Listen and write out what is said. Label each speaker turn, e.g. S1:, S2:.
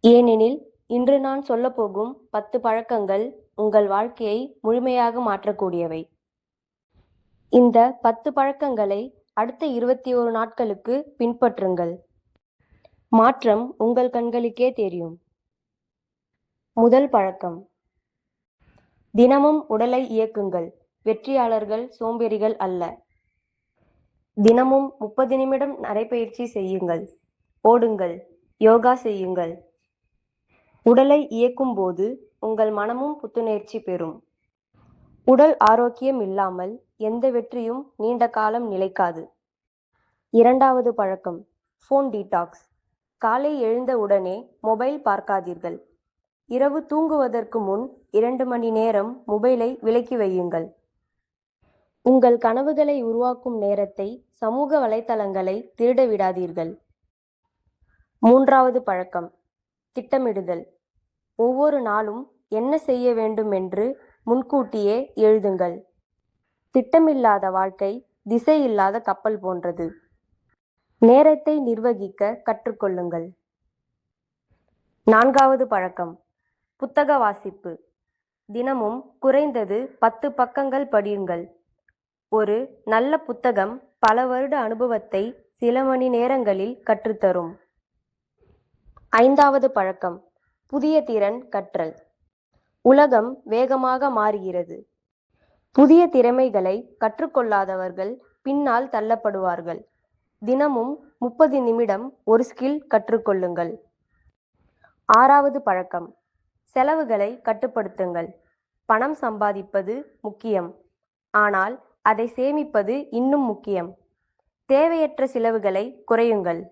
S1: ஏனெனில், இன்று நான் சொல்லப்போகும் 10 பழக்கங்கள் உங்கள் வாழ்க்கையை முழுமையாக மாற்றக்கூடியவை. இந்த 10 பழக்கங்களை அடுத்த 21 நாட்களுக்கு பின்பற்றுங்கள். மாற்றம் உங்கள் கண்களுக்கே தெரியும். முதல் பழக்கம்: தினமும் உடலை இயக்குங்கள். வெற்றியாளர்கள் சோம்பேறிகள் அல்ல. தினமும் 30 நிமிடம் நடைப்பயிற்சி செய்யுங்கள். ஓடுங்கள், யோகா செய்யுங்கள். உடலை இயக்கும் போது உங்கள் மனமும் புத்துணர்ச்சி பெறும். உடல் ஆரோக்கியம் இல்லாமல் எந்த வெற்றியும் நீண்ட காலம் நிலைக்காது. இரண்டாவது பழக்கம்: ஃபோன் டீடாக்ஸ். காலை எழுந்த உடனே மொபைல் பார்க்காதீர்கள். இரவு தூங்குவதற்கு முன் 2 மணி நேரம் மொபைலை விலக்கி வையுங்கள். உங்கள் கனவுகளை உருவாக்கும் நேரத்தை சமூக வலைத்தளங்களை திருட விடாதீர்கள். மூன்றாவது பழக்கம்: திட்டமிடுதல். ஒவ்வொரு நாளும் என்ன செய்ய வேண்டும் என்று முன்கூட்டியே எழுதுங்கள். திட்டமில்லாத வாழ்க்கை திசையில்லாத கப்பல் போன்றது. நேரத்தை நிர்வகிக்க கற்றுக்கொள்ளுங்கள். நான்காவது பழக்கம்: புத்தக வாசிப்பு. தினமும் குறைந்தது 10 பக்கங்கள் படியுங்கள். ஒரு நல்ல புத்தகம் பல வருட அனுபவத்தை சில மணி நேரங்களில் கற்றுத்தரும். ஐந்தாவது பழக்கம்: புதிய திறன் கற்றல். உலகம் வேகமாக மாறுகிறது. புதிய திறமைகளை கற்றுக்கொள்ளாதவர்கள் பின்னால் தள்ளப்படுவார்கள். தினமும் 30 நிமிடம் ஒரு ஸ்கில் கற்றுக்கொள்ளுங்கள். ஆறாவது பழக்கம்: செலவுகளை கட்டுப்படுத்துங்கள். பணம் சம்பாதிப்பது முக்கியம், ஆனால் அதை சேமிப்பது இன்னும் முக்கியம். தேவையற்ற செலவுகளை குறையுங்கள்.